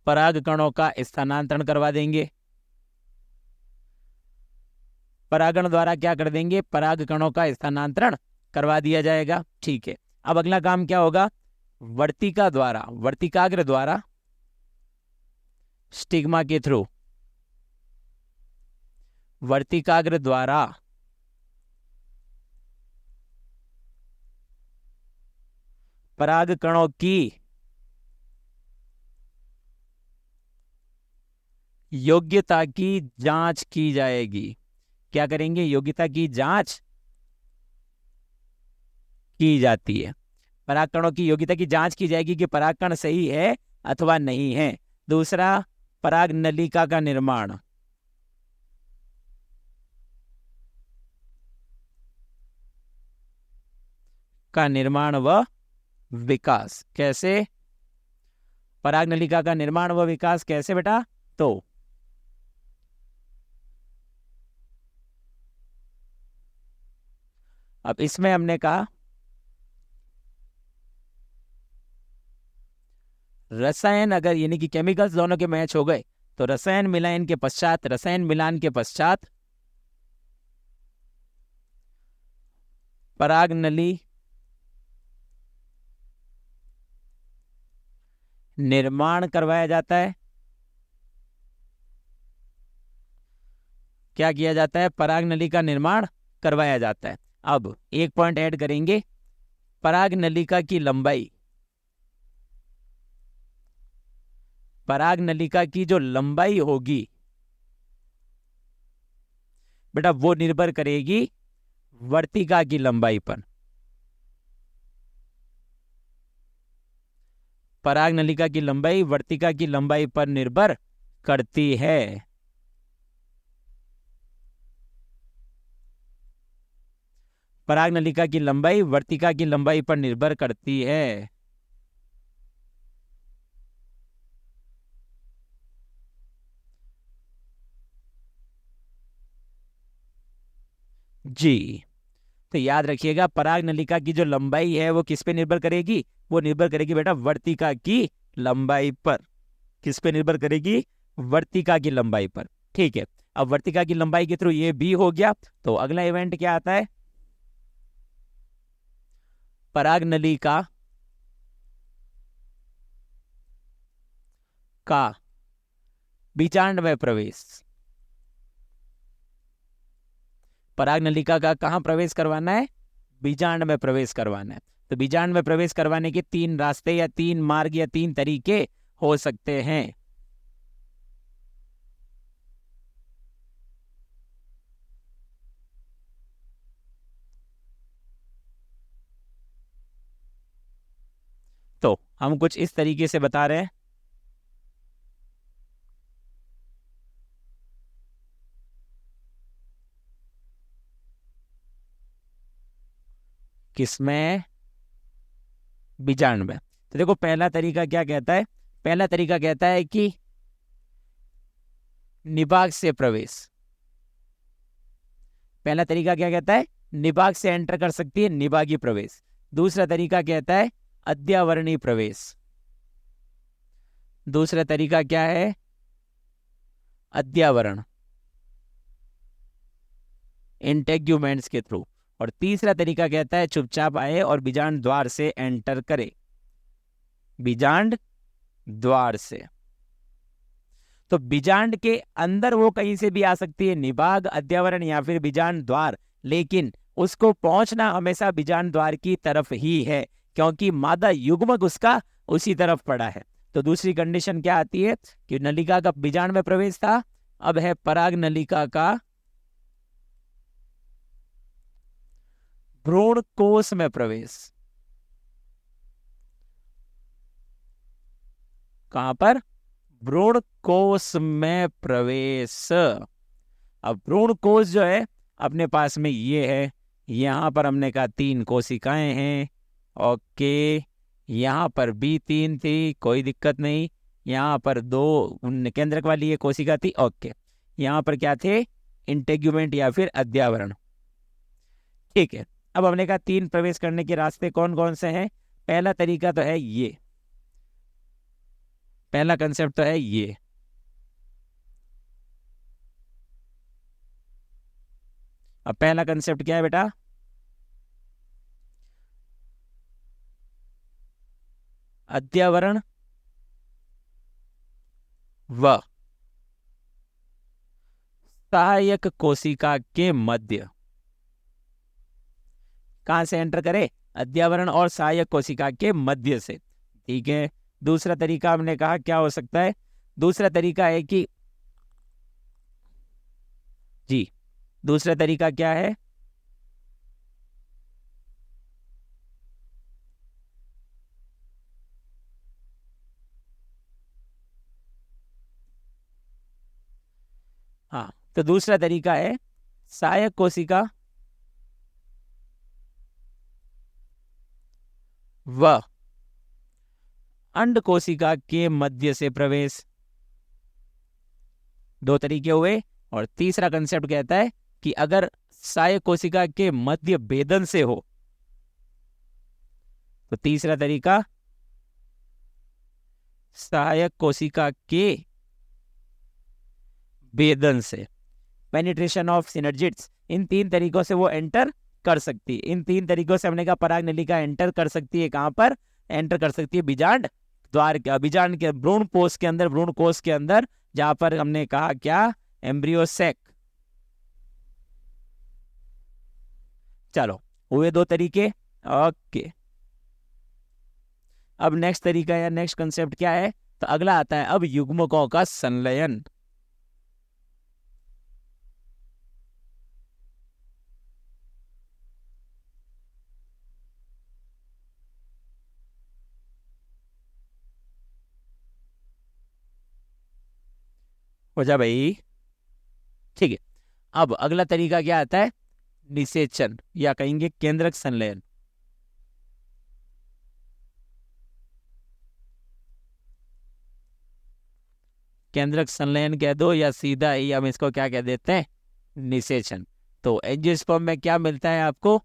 परागकणों का स्थानांतरण करवा देंगे। परागण द्वारा क्या कर देंगे? परागकणों का स्थानांतरण करवा दिया जाएगा। ठीक है, अब अगला काम क्या होगा, वर्तिकाग्र द्वारा स्टिग्मा के थ्रू, वर्तिकाग्र द्वारा पराग कणों की योग्यता की जांच की जाएगी। क्या करेंगे, योग्यता की जांच की जाती है। परागकणों की योग्यता की जांच की जाएगी कि परागकण सही है अथवा नहीं है। दूसरा, पराग नलिका का निर्माण, व विकास। कैसे, पराग नलिका का निर्माण व विकास कैसे बेटा, तो अब इसमें हमने कहा रसायन अगर यानी कि केमिकल्स दोनों के मैच हो गए तो रसायन मिलान के पश्चात पराग नली निर्माण करवाया जाता है। क्या किया जाता है, पराग नली का निर्माण करवाया जाता है। अब एक पॉइंट ऐड करेंगे, पराग नलिका की लंबाई, पराग नलिका की जो लंबाई होगी बेटा वो निर्भर करेगी वर्तिका की लंबाई पर। पराग नलिका की लंबाई वर्तिका की लंबाई पर निर्भर करती है। पराग नलिका की लंबाई वर्तिका की लंबाई पर निर्भर करती है। जी, तो याद रखिएगा पराग नलिका की जो लंबाई है वो किस पे निर्भर करेगी, वो निर्भर करेगी बेटा वर्तिका की लंबाई पर। किस पे निर्भर करेगी, वर्तिका की लंबाई पर। ठीक है, अब वर्तिका की लंबाई के थ्रू ये बी हो गया, तो अगला इवेंट क्या आता है, पराग नलिका का बीजांड में प्रवेश। पराग नलिका का कहां प्रवेश करवाना है, बीजांड में प्रवेश करवाना है। तो बीजांड में प्रवेश करवाने के 3 रास्ते या 3 मार्ग या 3 तरीके हो सकते हैं। तो हम कुछ इस तरीके से बता रहे हैं, किसमें, बीजांड में। तो देखो पहला तरीका क्या कहता है, पहला तरीका कहता है कि निभाग से प्रवेश। पहला तरीका क्या कहता है, निभाग से एंटर कर सकती है, निभागी प्रवेश। दूसरा तरीका कहता है अध्यावरणीय प्रवेश। दूसरा तरीका क्या है, अध्यावरण, इंटेग्यूमेंट्स के थ्रू। और तीसरा तरीका कहता है चुपचाप आए और बीजांड द्वार से एंटर करे, बीजांड द्वार से। तो बीजांड के अंदर वो कहीं से भी आ सकती है, निभाग, अध्यावरण या फिर बीजांड द्वार, लेकिन उसको पहुंचना हमेशा बीजांड द्वार की तरफ ही है, क्योंकि मादा युग्मक उसका उसी तरफ पड़ा है। तो दूसरी कंडीशन क्या आती है कि नलिका का बीजांड में प्रवेश था, अब है पराग नलिका का भ्रूण कोश में प्रवेश। कहां पर, भ्रूण कोश में प्रवेश। अब भ्रूण कोश जो है अपने पास में ये है, यहां पर हमने कहा 3 कोशिकाएं हैं। ओके, यहां पर भी 3 थी, कोई दिक्कत नहीं। यहां पर 2 केंद्रक वाली ये कोशिका थी। ओके, यहां पर क्या थे, इंटेग्यूमेंट या फिर अध्यावरण। ठीक है, अब हमने कहा 3 प्रवेश करने के रास्ते कौन कौन से हैं। पहला तरीका तो है ये, पहला कंसेप्ट तो है ये, अब पहला कंसेप्ट क्या है बेटा, अध्यावरण व सहायक कोशिका के मध्य, कहां से एंटर करे? अध्यावरण और सहायक कोशिका के मध्य से। ठीक है, दूसरा तरीका हमने कहा क्या हो सकता है? दूसरा तरीका है कि जी, दूसरा तरीका क्या है? हाँ, तो दूसरा तरीका है सहायक कोशिका व अंड कोशिका के मध्य से प्रवेश। दो तरीके हुए। और तीसरा कंसेप्ट कहता है कि अगर सहायक कोशिका के मध्य भेदन से हो तो तीसरा तरीका सहायक कोशिका के भेदन से, पेनिट्रेशन ऑफ सिनर्जिड्स, इन तीन तरीकों से वो एंटर कर सकती है। इन तीन तरीकों से हमने कहा पराग नलिका एंटर कर सकती है। कहां पर एंटर कर सकती है? बीजांड द्वार के, बीजांड के भ्रूण कोष के अंदर, भ्रूण कोष के अंदर, जहां पर हमने कहा क्या? Embryo sac. चलो, हुए दो तरीके। ओके, अब नेक्स्ट तरीका या नेक्स्ट कंसेप्ट क्या है? तो अगला आता है अब युग्मकों का संलयन। हो जा भाई। ठीक है, अब अगला तरीका क्या आता है? निषेचन या कहेंगे केंद्रक संलयन। केंद्रक संलयन कह दो या सीधा ही हम इसको क्या कह देते हैं? निषेचन। तो एंजियोस्पर्म में क्या मिलता है आपको?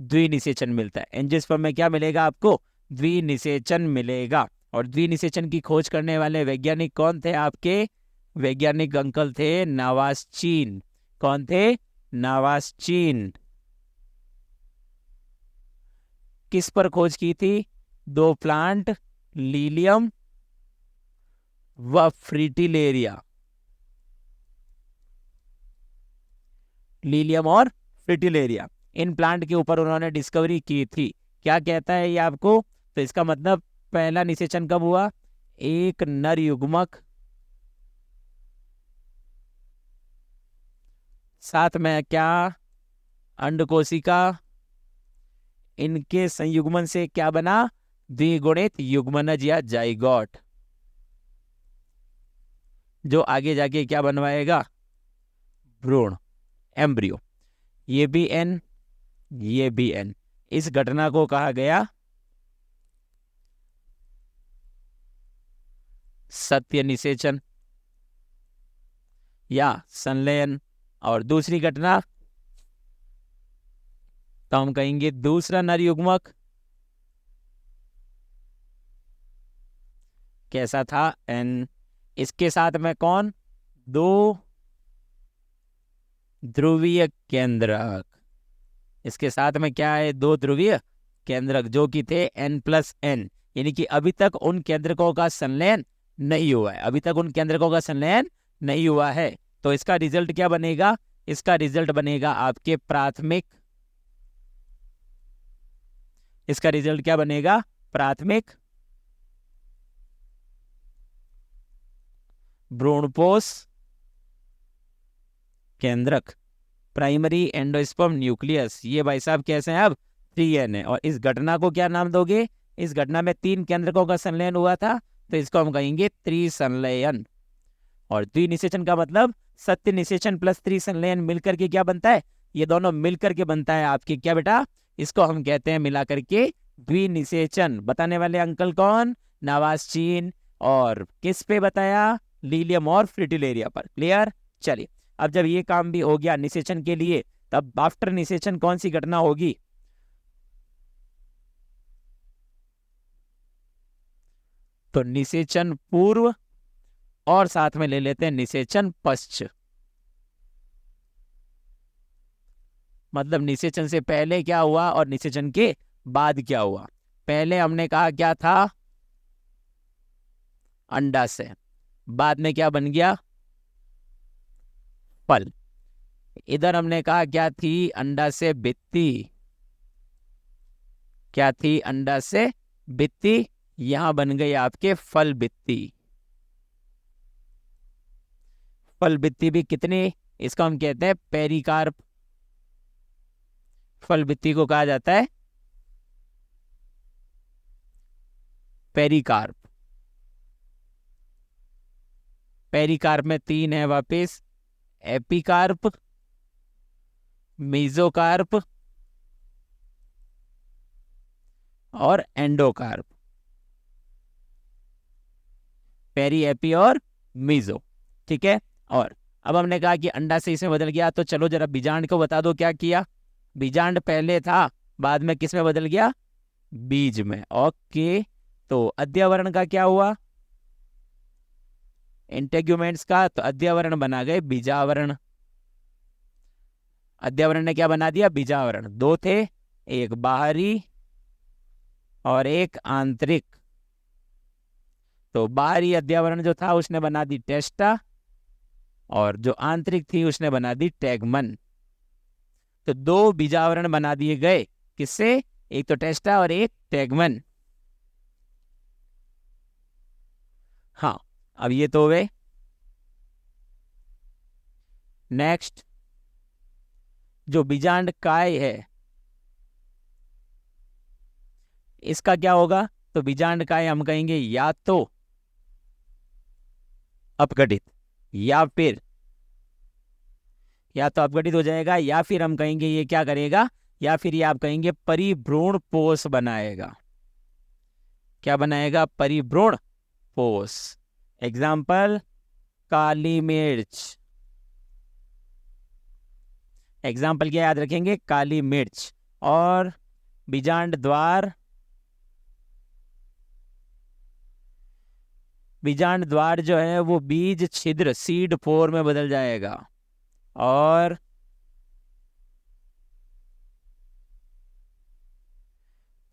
द्विनिषेचन मिलता है। एंजियोस्पर्म में क्या मिलेगा आपको? द्विनिषेचन मिलेगा। और द्विनिषेचन की खोज करने वाले वैज्ञानिक कौन थे आपके? वैज्ञानिक अंकल थे नावास्चीन। कौन थे? नावास्चीन। किस पर खोज की थी? दो प्लांट, लीलियम व फ्रिटिलेरिया। लीलियम और फ्रिटिलेरिया, इन प्लांट के ऊपर उन्होंने डिस्कवरी की थी। क्या कहता है ये आपको? तो इसका मतलब पहला निषेचन कब हुआ? एक नर युग्मक साथ में क्या? अंड कोशिका, इनके संयुग्मन से क्या बना? द्विगुणित युग्मनज या जाइगोट, जो आगे जाके क्या बनवाएगा? भ्रूण, एम्ब्रियो। ये भी एन, ये भी एन। इस घटना को कहा गया सत्य निषेचन या संलयन। और दूसरी घटना तो हम कहेंगे दूसरा नर युग्मक कैसा था? एन। इसके साथ में कौन? दो ध्रुवीय केंद्रक। इसके साथ में क्या है? दो ध्रुवीय केंद्रक, जो कि थे N+N। यानी कि अभी तक उन केंद्रकों का संलयन नहीं हुआ है। अभी तक उन केंद्रकों का संलयन नहीं हुआ है। तो इसका रिजल्ट क्या बनेगा? इसका रिजल्ट बनेगा आपके प्राथमिक। इसका रिजल्ट क्या बनेगा? प्राथमिक भ्रूणपोष केंद्रक, प्राइमरी एंडोस्पर्म न्यूक्लियस। ये भाई साहब कैसे हैं? अब 3N है। और इस घटना को क्या नाम दोगे? इस घटना में 3 केंद्रकों का संलयन हुआ था, तो इसको हम कहेंगे त्रिसंलयन। और द्विनिषेचन का मतलब सत्य निषेचन प्लस त्रिसंलयन मिलकर के क्या बनता है? ये दोनों मिलकर के बनता है आपके क्या बेटा? इसको हम कहते हैं मिला करके द्विनिषेचन। बताने वाले अंकल कौन? नावास्चीन। और किस पे बताया? लीलियम और फ्रिटिलेरिया पर। क्लियर? चलिए, अब जब ये काम भी हो गया निषेचन के लिए, तब आफ्टर निषेचन कौन सी घटना होगी? तो निषेचन पूर्व और साथ में ले लेते हैं निषेचन पश्च। मतलब निषेचन से पहले क्या हुआ और निषेचन के बाद क्या हुआ? पहले हमने कहा क्या था? अंडा से। बाद में क्या बन गया? फल। इधर हमने कहा क्या थी? अंडा से बित्ती। क्या थी? अंडा से बित्ती। यहां बन गई आपके फल बित्ती। फल बित्ती भी कितनी? इसको हम कहते हैं पेरिकार्प। फल बित्ती को कहा जाता है पेरिकार्प। पेरिकार्प में तीन है वापिस, एपिकार्प, मीजोकार्प और एंडोकार्प। पेरी, एपी और मीजो। ठीक है। और अब हमने कहा कि अंडा से इसमें बदल गया, तो चलो जरा बीजांड को बता दो क्या किया। बीजांड पहले था, बाद में किस में बदल गया? बीज में। ओके। तो अध्यावरण का क्या हुआ? इंटेग्यूमेंट्स का, तो अध्यावरण बना गए बीजावरण। अध्यावरण ने क्या बना दिया? बीजावरण। दो थे, एक बाहरी और एक आंतरिक। तो बाहरी अध्यावरण जो था उसने बना दी टेस्टा, और जो आंतरिक थी उसने बना दी टैगमन। तो दो बीजावरण बना दिए गए, किससे? एक तो टेस्टा और एक टैगमन। हाँ, अब ये तो हुए। नेक्स्ट, जो बीजांड काय है इसका क्या होगा? तो बीजांड काय हम कहेंगे या तो अपघटित, या तो अपघटित हो जाएगा, या फिर हम कहेंगे ये क्या करेगा, या फिर ये आप कहेंगे परिभ्रूण पोष बनाएगा। क्या बनाएगा? परिभ्रूण पोष। एग्जाम्पल, काली मिर्च। एग्जाम्पल क्या याद रखेंगे? काली मिर्च। और बीजांड द्वार, बीजांड द्वार जो है वो बीज छिद्र, सीड फोर में बदल जाएगा। और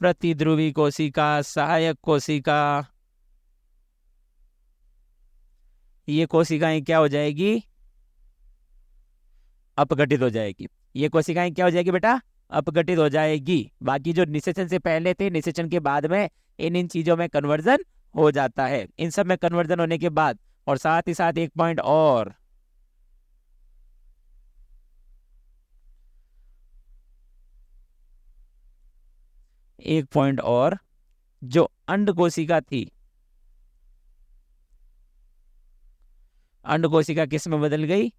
प्रतिध्रुवी कोशिका, सहायक कोशिका, ये कोशिकाएं क्या हो जाएगी? अपघटित हो जाएगी। ये कोशिकाएं क्या हो जाएगी बेटा? अपघटित हो जाएगी। बाकी जो निषेचन से पहले थे, निषेचन के बाद में इन चीजों में कन्वर्जन हो जाता है। इन सब में कन्वर्जन होने के बाद, और साथ ही साथ एक पॉइंट और, एक पॉइंट और, जो अंड कोशिका थी, अंड कोशिका किस में बदल गई?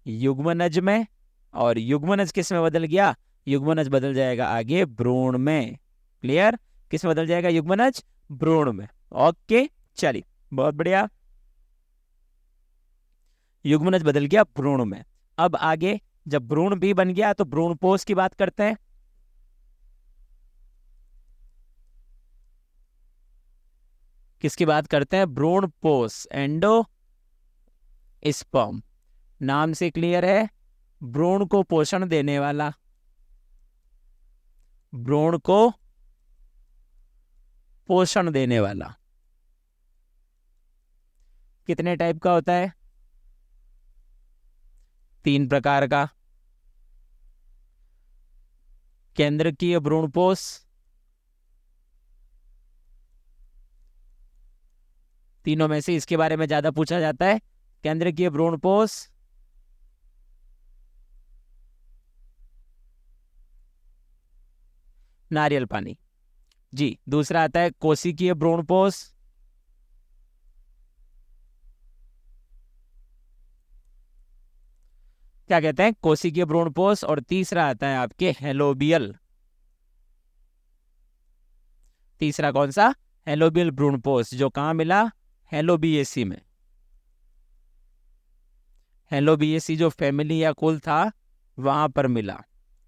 युग्मनज में। और युग्मनज किस में बदल गया? युग्मनज बदल जाएगा आगे भ्रूण में। क्लियर? किस में बदल जाएगा युग्मनज? भ्रूण में। ओके, चलिए, बहुत बढ़िया। युग्मनज बदल गया भ्रूण में। अब आगे, जब भ्रूण भी बन गया तो भ्रूणपोष की बात करते हैं। किसकी बात करते हैं? भ्रूणपोष, एंडो स्पर्म। नाम से क्लियर है, भ्रूण को पोषण देने वाला। भ्रूण को पोषण देने वाला कितने टाइप का होता है? तीन प्रकार का। केंद्रकीय भ्रूणपोष, तीनों में से इसके बारे में ज्यादा पूछा जाता है। केंद्रकीय भ्रूणपोष, नारियल पानी। जी, दूसरा आता है कोशिकीय भ्रूणपोष, क्या कहते हैं? कोशिकीय भ्रूणपोष। और तीसरा आता है आपके हेलोबियल। तीसरा कौन सा? हेलोबियल भ्रूणपोष, जो कहाँ मिला? हेलोबिएसी में। हेलोबिएसी जो फैमिली या कुल था वहां पर मिला।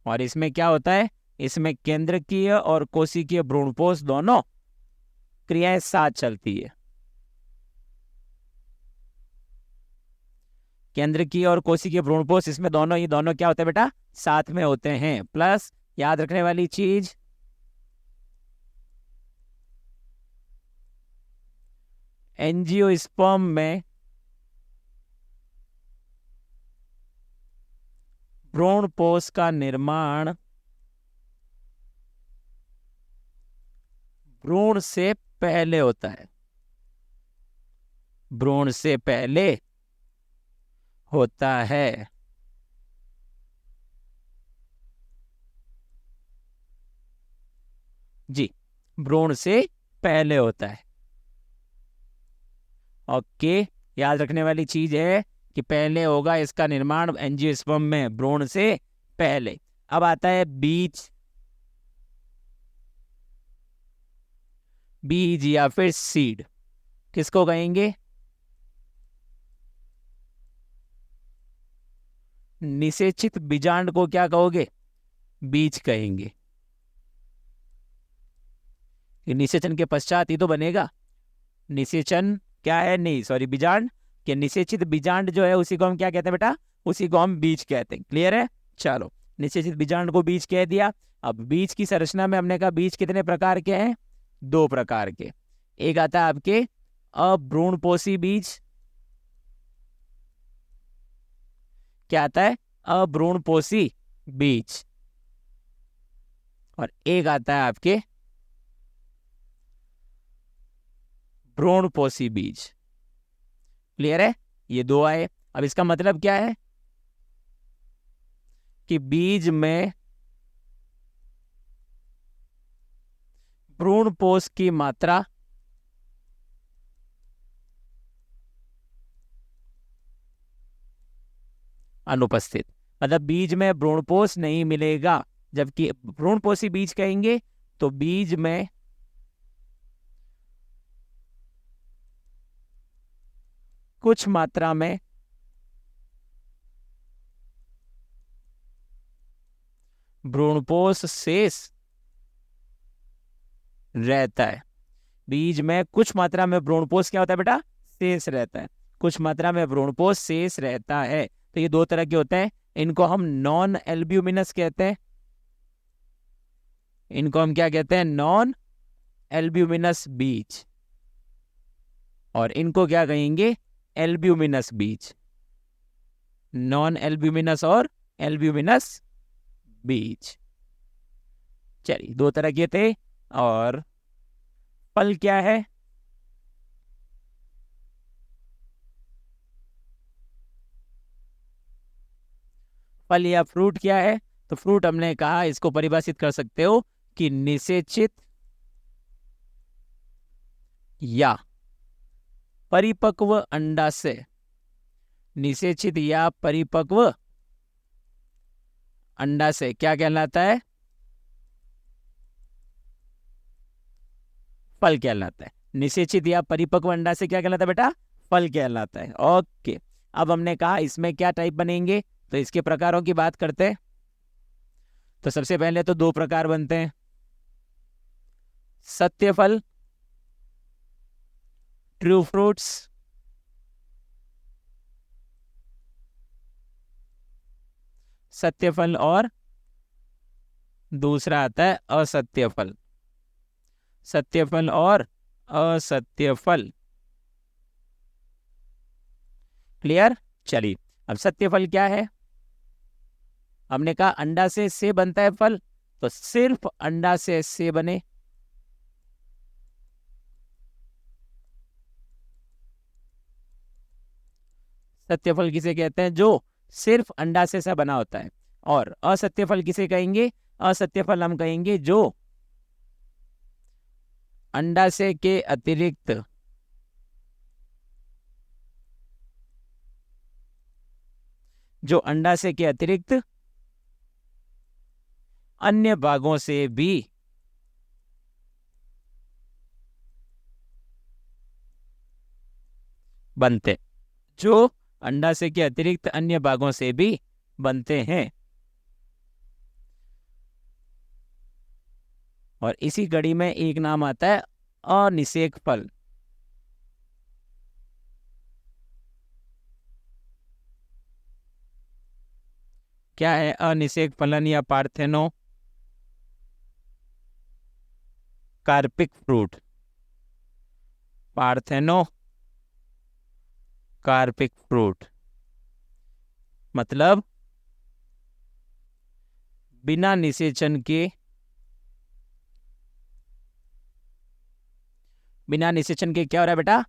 और इसमें क्या होता है? इसमें केंद्रकीय और कोशिकीय भ्रूणपोष दोनों क्रियाएं साथ चलती है। केंद्रकीय और कोशिकीय भ्रूणपोष, इसमें दोनों क्या होते हैं बेटा? साथ में होते हैं। प्लस याद रखने वाली चीज, एंजियोस्पर्म में भ्रूणपोष का निर्माण भ्रूण से पहले होता है। भ्रूण से पहले होता है। जी, भ्रूण से पहले होता है। ओके, याद रखने वाली चीज है कि पहले होगा इसका निर्माण एंजियोस्पर्म में भ्रूण से पहले। अब आता है बीज। बीज या फिर सीड किसको कहेंगे? निषेचित बीजांड को क्या कहोगे? बीज कहेंगे। निषेचन के पश्चात ही तो बनेगा। निषेचन क्या है? नहीं सॉरी, बीजांड के निषेचित बीजांड जो है उसी को हम क्या कहते हैं बेटा? उसी को हम बीज कहते हैं। क्लियर है? चलो, निषेचित बीजांड को बीज कह दिया। अब बीज की संरचना में हमने कहा बीज कितने प्रकार के हैं? 2 प्रकार के। एक आता है आपके अभ्रूणपोषी बीज। क्या आता है? अभ्रूणपोषी बीज। और एक आता है आपके भ्रूणपोषी बीज। क्लियर है? ये 2 आए। अब इसका मतलब क्या है कि बीज में भ्रूणपोष की मात्रा अनुपस्थित, मतलब बीज में भ्रूणपोष नहीं मिलेगा। जबकि भ्रूणपोषी बीज कहेंगे तो बीज में कुछ मात्रा में भ्रूणपोष शेष रहता है। बीज में कुछ मात्रा में भ्रूणपोष क्या होता है बेटा? शेष रहता है। कुछ मात्रा में भ्रूणपोष शेष रहता है। तो ये 2 तरह के होते हैं। इनको हम नॉन एल्ब्यूमिनस कहते हैं। इनको हम क्या कहते हैं? नॉन एल्ब्यूमिनस बीज। और इनको क्या कहेंगे? एल्ब्यूमिनस बीज। नॉन एल्ब्यूमिनस और एल्ब्यूमिनस बीज। चलिए, 2 तरह के थे। और फल क्या है? फल या फ्रूट क्या है? तो फ्रूट हमने कहा इसको परिभाषित कर सकते हो कि निषेचित या परिपक्व अंडाशय। निषेचित या परिपक्व अंडाशय क्या कहलाता है? फल कहलाता है। निषेचित या परिपक्व अंडाशय क्या कहलाता है बेटा? फल कहलाता है। ओके, अब हमने कहा इसमें क्या टाइप बनेंगे, तो इसके प्रकारों की बात करते हैं। तो सबसे पहले तो 2 प्रकार बनते हैं। सत्य फल, ट्रू फ्रूट्स। सत्य फल और दूसरा आता है असत्य फल। सत्य फल और असत्य फल। क्लियर? चलिए, अब सत्य फल क्या है? हमने कहा अंडाशय से बनता है फल, तो सिर्फ अंडाशय से बने। सत्य फल किसे कहते हैं? जो सिर्फ अंडाशय से बना होता है। और असत्य फल किसे कहेंगे? असत्य फल हम कहेंगे जो अंडाशय के अतिरिक्त अन्य भागों से भी बनते, जो अंडाशय के अतिरिक्त अन्य भागों से भी बनते हैं। और इसी कड़ी में एक नाम आता है अनिषेक फल। क्या है अनिषेक फलन या पार्थेनो कार्पिक फ्रूट? पार्थेनो कार्पिक फ्रूट मतलब बिना निषेचन के, बिना निषेचन के क्या हो रहा है बेटा?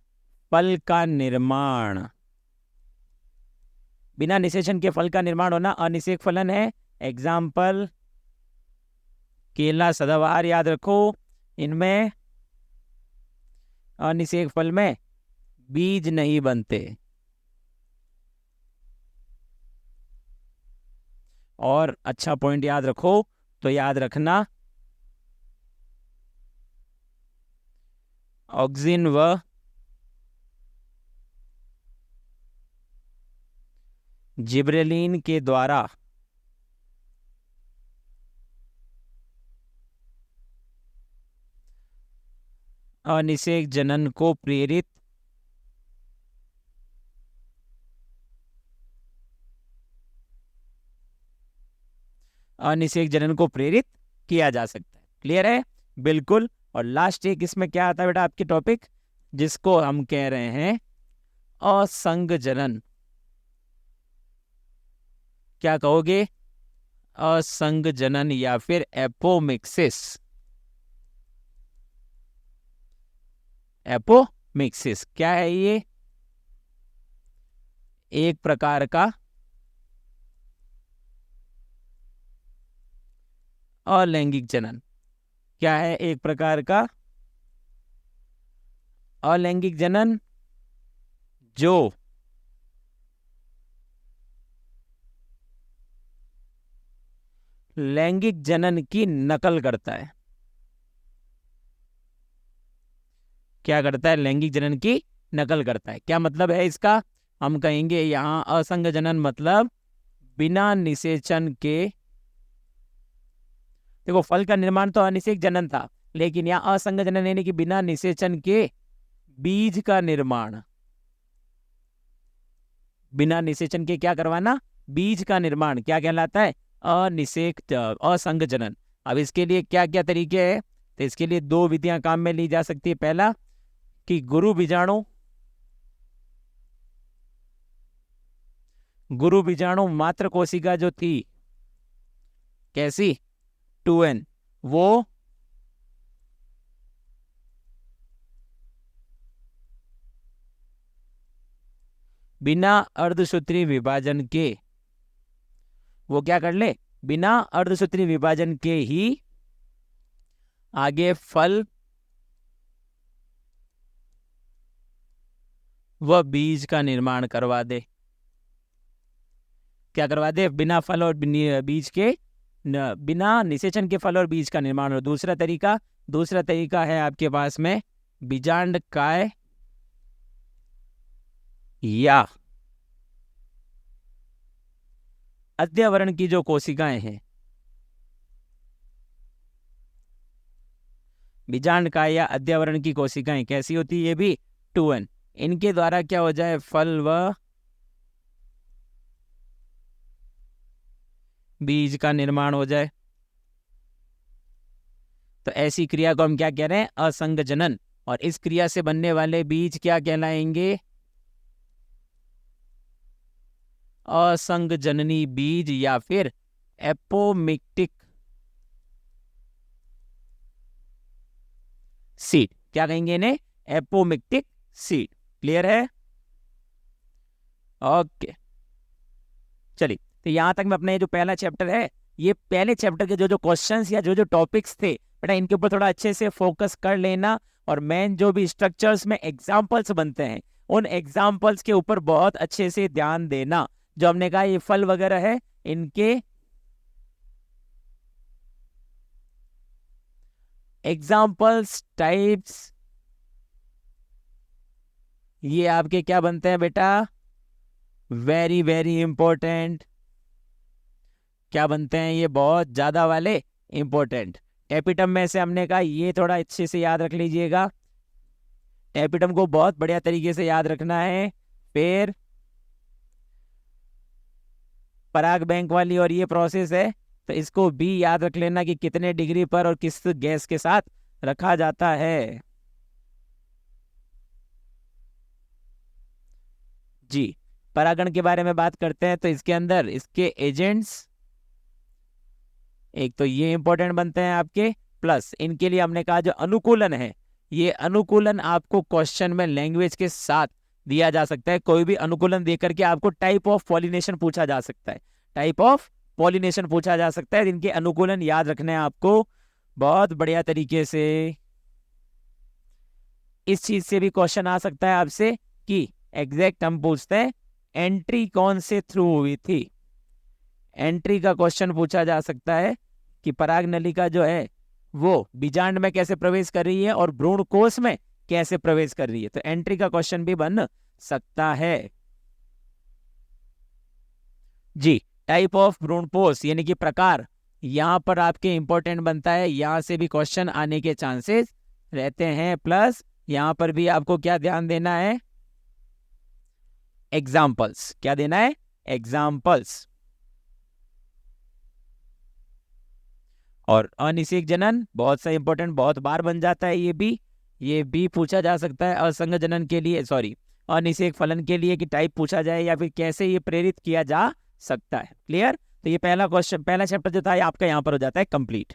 फल का निर्माण। बिना निषेचन के फल का निर्माण होना अनिषेक फलन है। एग्जाम्पल केला, सदाबहार, याद रखो। इनमें अनिषेक फल में बीज नहीं बनते। और अच्छा पॉइंट याद रखो, तो याद रखना ऑक्सिन व जिब्रेलिन के द्वारा अनिषेक जनन को प्रेरित किया जा सकता है। क्लियर है? बिल्कुल। और लास्ट एक इसमें क्या आता है बेटा आपके टॉपिक, जिसको हम कह रहे हैं असंग जनन। क्या कहोगे? असंग जनन या फिर एपोमिक्सिस। एपोमिक्सिस क्या है? ये एक प्रकार का अलैंगिक जनन। क्या है? एक प्रकार का अलैंगिक जनन जो लैंगिक जनन की नकल करता है। क्या करता है? लैंगिक जनन की नकल करता है। क्या मतलब है इसका? हम कहेंगे यहां असंग जनन मतलब बिना निषेचन के, देखो फल का निर्माण तो अनिषेक जनन था, लेकिन यहाँ असंग जनन यानी कि बिना निषेचन के बीज का निर्माण। बिना निषेचन के क्या करवाना? बीज का निर्माण। क्या कहलाता है? अनिषेक असंग जनन। अब इसके लिए क्या क्या तरीके हैं? तो इसके लिए दो विधियां काम में ली जा सकती है। पहला कि गुरु बीजाणु मात्र कोशिका जो थी, कैसी? 2n, वो बिना अर्धसूत्री विभाजन के, वो क्या कर ले? बिना अर्धसूत्री विभाजन के ही आगे फल व बीज का निर्माण करवा दे। क्या करवा दे? बिना फल और बीज के, बिना निषेचन के फल और बीज का निर्माण। और दूसरा तरीका है आपके पास में बीजांड काय या अध्यवरण की जो कोशिकाएं हैं, बीजांड काय या अध्यवरण की कोशिकाएं कैसी होती है? ये भी 2n। इनके द्वारा क्या हो जाए? फल व बीज का निर्माण हो जाए। तो ऐसी क्रिया को हम क्या कह रहे हैं? असंग जनन। और इस क्रिया से बनने वाले बीज क्या कहलाएंगे? असंग जननी बीज या फिर एपोमिक्टिक सीड। क्या कहेंगे इन्हें? Apomictic seed. क्लियर है? ओके, चलिए। तो यहां तक में अपना ये जो पहला चैप्टर है, ये पहले चैप्टर के जो जो क्वेश्चंस या जो जो टॉपिक्स थे बेटा, इनके ऊपर थोड़ा अच्छे से फोकस कर लेना। और मेन जो भी स्ट्रक्चर्स में एग्जाम्पल्स बनते हैं, उन एग्जाम्पल्स के ऊपर बहुत अच्छे से ध्यान देना। जो हमने कहा ये फल वगैरह है, इनके एग्जाम्पल्स, टाइप्स, ये आपके क्या बनते हैं बेटा? Very very important. क्या बनते हैं? ये बहुत ज्यादा वाले इंपॉर्टेंट। एपिटम में से हमने कहा ये थोड़ा अच्छे से याद रख लीजिएगा। एपिटम को बहुत बढ़िया तरीके से याद रखना है। फिर पराग बैंक वाली और ये प्रोसेस है, तो इसको भी याद रख लेना कि कितने डिग्री पर और किस गैस के साथ रखा जाता है। जी, परागण के बारे में बात करते हैं तो इसके अंदर इसके एजेंट्स, एक तो ये इंपॉर्टेंट बनते हैं आपके, प्लस इनके लिए हमने कहा जो अनुकूलन है, ये अनुकूलन आपको क्वेश्चन में लैंग्वेज के साथ दिया जा सकता है। कोई भी अनुकूलन देकर के आपको टाइप ऑफ पॉलिनेशन पूछा जा सकता है, टाइप ऑफ पॉलिनेशन पूछा जा सकता है। इनके अनुकूलन याद रखने हैं आपको बहुत बढ़िया तरीके से। इस चीज से भी क्वेश्चन आ सकता है आपसे कि एग्जैक्ट हम पूछते हैं एंट्री कौन से थ्रू हुई थी। एंट्री का क्वेश्चन पूछा जा सकता है कि पराग नलिका जो है वो बीजांड में कैसे प्रवेश कर रही है और भ्रूण कोश में कैसे प्रवेश कर रही है, तो एंट्री का क्वेश्चन भी बन सकता है। जी, टाइप ऑफ भ्रूणपोष यानी कि प्रकार, यहां पर आपके इंपॉर्टेंट बनता है, यहां से भी क्वेश्चन आने के चांसेस रहते हैं। प्लस यहां पर भी आपको क्या ध्यान देना है, एग्जाम्पल्स, क्या देना है, एग्जाम्पल्स। और अनिषेक जनन बहुत सा इंपॉर्टेंट, बहुत बार बन जाता है, ये भी पूछा जा सकता है असंग जनन के लिए, सॉरी अनिषेक फलन के लिए कि टाइप पूछा जाए या फिर कैसे ये प्रेरित किया जा सकता है। क्लियर? तो ये पहला क्वेश्चन, पहला चैप्टर जो था आपका यहाँ पर हो जाता है कंप्लीट।